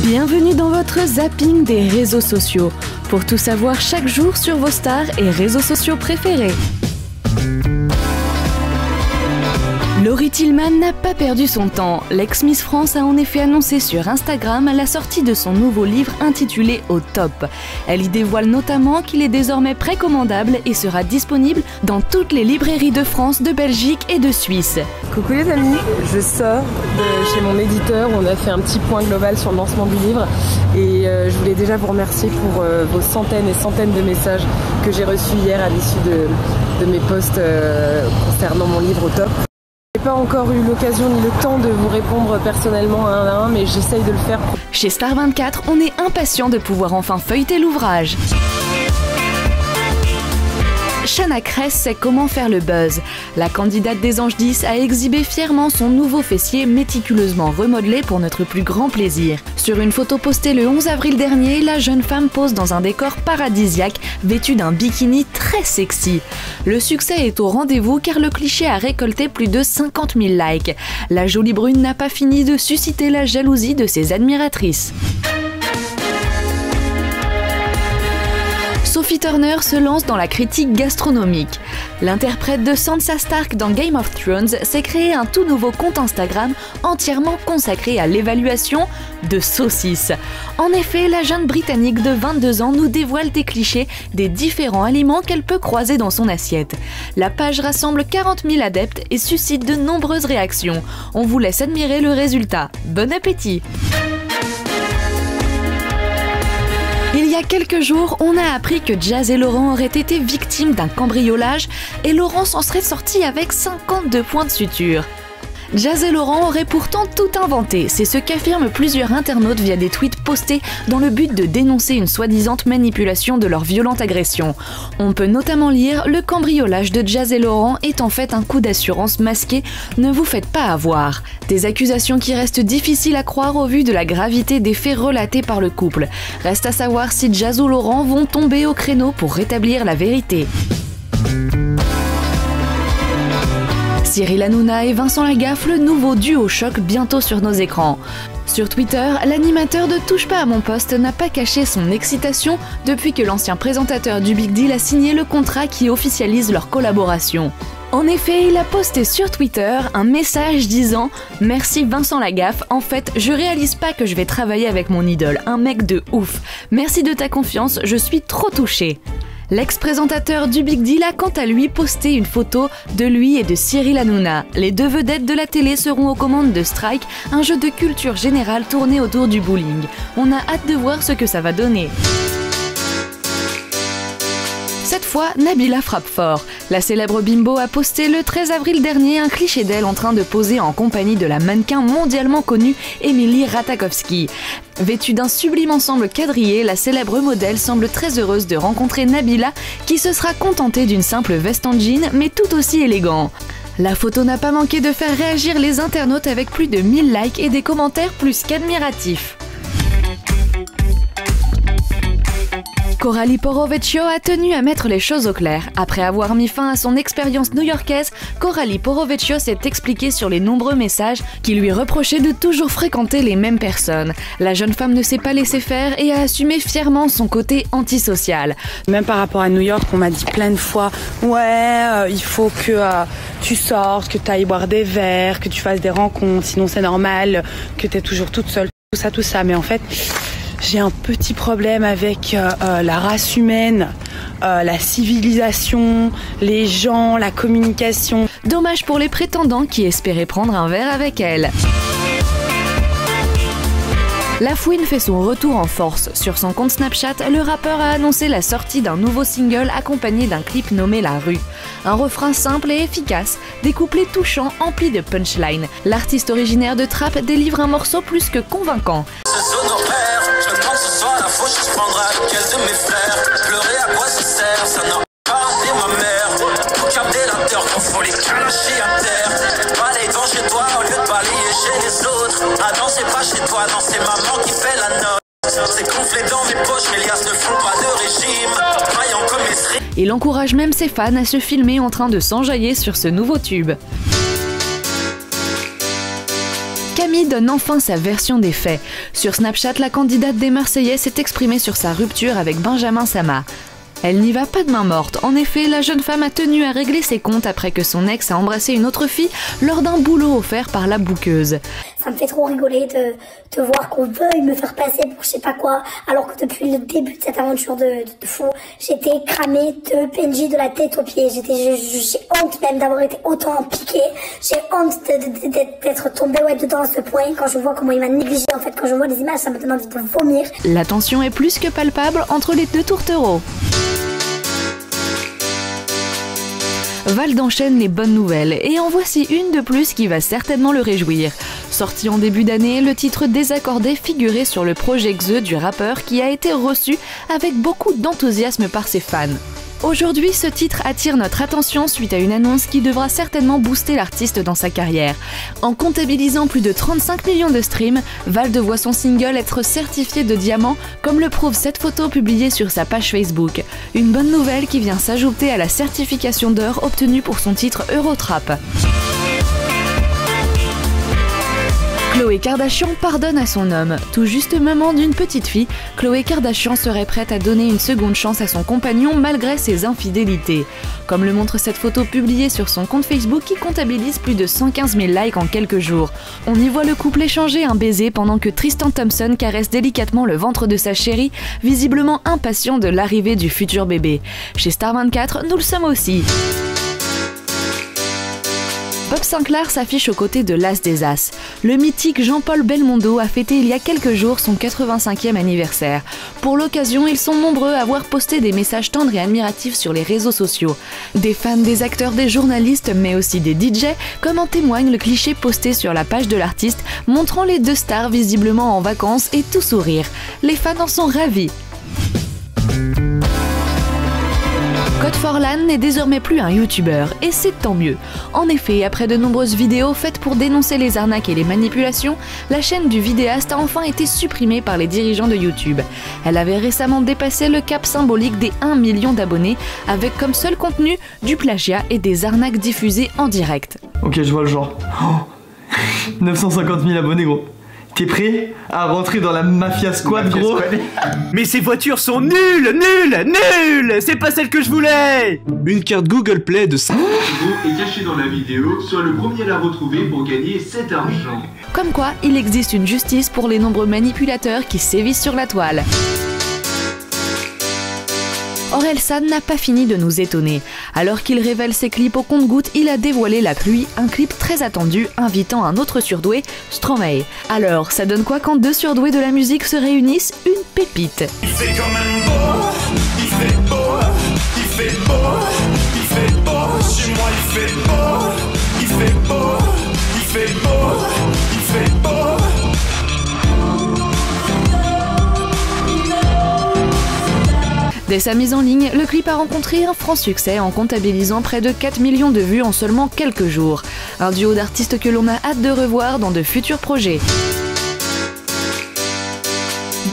Bienvenue dans votre zapping des réseaux sociaux, pour tout savoir chaque jour sur vos stars et réseaux sociaux préférés. Laurie Tillman n'a pas perdu son temps. L'ex-Miss France a en effet annoncé sur Instagram la sortie de son nouveau livre intitulé Au Top. Elle y dévoile notamment qu'il est désormais précommandable et sera disponible dans toutes les librairies de France, de Belgique et de Suisse. Coucou les amis, je sors de chez mon éditeur où on a fait un petit point global sur le lancement du livre et je voulais déjà vous remercier pour vos centaines et centaines de messages que j'ai reçus hier à l'issue de mes posts concernant mon livre Au Top. J'ai pas encore eu l'occasion ni le temps de vous répondre personnellement un à un, mais j'essaye de le faire. Chez Star 24, on est impatient de pouvoir enfin feuilleter l'ouvrage. Shanna Kress sait comment faire le buzz. La candidate des Anges 10 a exhibé fièrement son nouveau fessier méticuleusement remodelé pour notre plus grand plaisir. Sur une photo postée le 11 avril dernier, la jeune femme pose dans un décor paradisiaque, vêtue d'un bikini très sexy. Le succès est au rendez-vous car le cliché a récolté plus de 50 000 likes. La jolie brune n'a pas fini de susciter la jalousie de ses admiratrices. Sophie Turner se lance dans la critique gastronomique. L'interprète de Sansa Stark dans Game of Thrones s'est créé un tout nouveau compte Instagram entièrement consacré à l'évaluation de saucisses. En effet, la jeune Britannique de 22 ans nous dévoile des clichés des différents aliments qu'elle peut croiser dans son assiette. La page rassemble 40 000 adeptes et suscite de nombreuses réactions. On vous laisse admirer le résultat. Bon appétit! Il y a quelques jours, on a appris que Jazz et Laurent auraient été victimes d'un cambriolage et Laurent s'en serait sorti avec 52 points de suture. Jazz et Laurent auraient pourtant tout inventé, c'est ce qu'affirment plusieurs internautes via des tweets postés dans le but de dénoncer une soi-disant manipulation de leur violente agression. On peut notamment lire « Le cambriolage de Jazz et Laurent est en fait un coup d'assurance masqué, ne vous faites pas avoir ». Des accusations qui restent difficiles à croire au vu de la gravité des faits relatés par le couple. Reste à savoir si Jazz ou Laurent vont tomber au créneau pour rétablir la vérité. Cyril Hanouna et Vincent Lagaffe, le nouveau duo choc bientôt sur nos écrans. Sur Twitter, l'animateur de Touche pas à mon poste n'a pas caché son excitation depuis que l'ancien présentateur du Big Deal a signé le contrat qui officialise leur collaboration. En effet, il a posté sur Twitter un message disant « Merci Vincent Lagaffe, en fait, je réalise pas que je vais travailler avec mon idole, un mec de ouf. Merci de ta confiance, je suis trop touché. » L'ex-présentateur du Big Deal a quant à lui posté une photo de lui et de Cyril Hanouna. Les deux vedettes de la télé seront aux commandes de Strike, un jeu de culture générale tourné autour du bowling. On a hâte de voir ce que ça va donner. Cette fois, Nabila frappe fort. La célèbre bimbo a posté le 13 avril dernier un cliché d'elle en train de poser en compagnie de la mannequin mondialement connue Emily Ratajkowski. Vêtue d'un sublime ensemble quadrillé, la célèbre modèle semble très heureuse de rencontrer Nabila qui se sera contentée d'une simple veste en jean mais tout aussi élégant. La photo n'a pas manqué de faire réagir les internautes avec plus de 1000 likes et des commentaires plus qu'admiratifs. Coralie Porovecchio a tenu à mettre les choses au clair. Après avoir mis fin à son expérience new-yorkaise, Coralie Porovecchio s'est expliquée sur les nombreux messages qui lui reprochaient de toujours fréquenter les mêmes personnes. La jeune femme ne s'est pas laissée faire et a assumé fièrement son côté antisocial. Même par rapport à New York, on m'a dit plein de fois « Ouais, il faut que tu sortes, que tu ailles boire des verres, que tu fasses des rencontres, sinon c'est normal, que tu es toujours toute seule, tout ça. » Mais en fait, j'ai un petit problème avec la race humaine, la civilisation, les gens, la communication. Dommage pour les prétendants qui espéraient prendre un verre avec elle. La Fouine fait son retour en force. Sur son compte Snapchat, le rappeur a annoncé la sortie d'un nouveau single accompagné d'un clip nommé La Rue. Un refrain simple et efficace, des couplets touchants emplis de punchlines. L'artiste originaire de Trappes délivre un morceau plus que convaincant. Il encourage même ses fans à se filmer en train de s'enjailler sur ce nouveau tube. Camille donne enfin sa version des faits. Sur Snapchat, la candidate des Marseillais s'est exprimée sur sa rupture avec Benjamin Sama. Elle n'y va pas de main morte. En effet, la jeune femme a tenu à régler ses comptes après que son ex a embrassé une autre fille lors d'un boulot offert par la bouqueuse. Ça me fait trop rigoler de voir qu'on veuille me faire passer pour je sais pas quoi, alors que depuis le début de cette aventure de fou, j'étais cramée de PNJ de la tête aux pieds. J'ai honte même d'avoir été autant piquée. J'ai honte d'être tombée dedans à ce point. Quand je vois comment il m'a négligée, en fait, quand je vois les images, ça me donne envie de vomir. La tension est plus que palpable entre les deux tourtereaux. Vald enchaîne les bonnes nouvelles et en voici une de plus qui va certainement le réjouir. Sorti en début d'année, le titre Désaccordé figurait sur le projet Xe du rappeur qui a été reçu avec beaucoup d'enthousiasme par ses fans. Aujourd'hui, ce titre attire notre attention suite à une annonce qui devra certainement booster l'artiste dans sa carrière. En comptabilisant plus de 35 millions de streams, Vald voit son single être certifié de diamant, comme le prouve cette photo publiée sur sa page Facebook. Une bonne nouvelle qui vient s'ajouter à la certification d'or obtenue pour son titre Eurotrap. Khloé Kardashian pardonne à son homme. Tout juste maman d'une petite fille, Khloé Kardashian serait prête à donner une seconde chance à son compagnon malgré ses infidélités. Comme le montre cette photo publiée sur son compte Facebook qui comptabilise plus de 115 000 likes en quelques jours. On y voit le couple échanger un baiser pendant que Tristan Thompson caresse délicatement le ventre de sa chérie, visiblement impatient de l'arrivée du futur bébé. Chez Star 24, nous le sommes aussi. Bob Sinclair s'affiche aux côtés de l'As des As. Le mythique Jean-Paul Belmondo a fêté il y a quelques jours son 85e anniversaire. Pour l'occasion, ils sont nombreux à avoir posté des messages tendres et admiratifs sur les réseaux sociaux. Des fans, des acteurs, des journalistes, mais aussi des DJ, comme en témoigne le cliché posté sur la page de l'artiste, montrant les deux stars visiblement en vacances et tout sourire. Les fans en sont ravis. Code Forlan n'est désormais plus un youtubeur, et c'est tant mieux. En effet, après de nombreuses vidéos faites pour dénoncer les arnaques et les manipulations, la chaîne du vidéaste a enfin été supprimée par les dirigeants de YouTube. Elle avait récemment dépassé le cap symbolique des 1 million d'abonnés, avec comme seul contenu du plagiat et des arnaques diffusées en direct. Ok, je vois le genre. Oh 950 000 abonnés, gros. T'es prêt à rentrer dans la Mafia Squad, gros? Mais ces voitures sont nulles, nulles, nulles! C'est pas celle que je voulais! Une carte Google Play de 5 € est cachée dans la vidéo, sois le premier à la retrouver pour gagner cet argent. Comme quoi, il existe une justice pour les nombreux manipulateurs qui sévissent sur la toile. Orelsan n'a pas fini de nous étonner. Alors qu'il révèle ses clips au compte-gouttes, il a dévoilé La Pluie, un clip très attendu invitant un autre surdoué, Stromae. Alors, ça donne quoi quand deux surdoués de la musique se réunissent? Une pépite. Il fait quand même beau, il fait beau, il fait beau, il fait beau, chez moi il fait beau, il fait beau, il fait beau, il fait beau. Dès sa mise en ligne, le clip a rencontré un franc succès en comptabilisant près de 4 millions de vues en seulement quelques jours. Un duo d'artistes que l'on a hâte de revoir dans de futurs projets.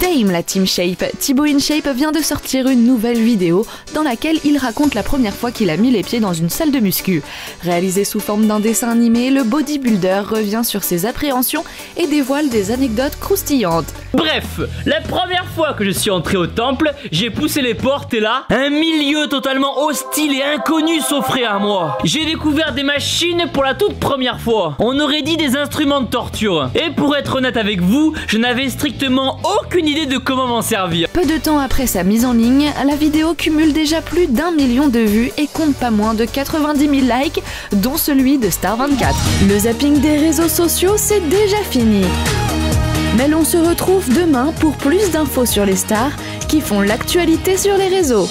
Dame, la Team Shape. Thibaut InShape vient de sortir une nouvelle vidéo dans laquelle il raconte la première fois qu'il a mis les pieds dans une salle de muscu. Réalisé sous forme d'un dessin animé, le bodybuilder revient sur ses appréhensions et dévoile des anecdotes croustillantes. Bref, la première fois que je suis entré au temple, j'ai poussé les portes et là, un milieu totalement hostile et inconnu s'offrait à moi. J'ai découvert des machines pour la toute première fois. On aurait dit des instruments de torture. Et pour être honnête avec vous, je n'avais strictement aucune idée de comment m'en servir. Peu de temps après sa mise en ligne, la vidéo cumule déjà plus d'1 million de vues et compte pas moins de 90 000 likes, dont celui de Star 24. Le zapping des réseaux sociaux, c'est déjà fini. Mais l'on se retrouve demain pour plus d'infos sur les stars qui font l'actualité sur les réseaux.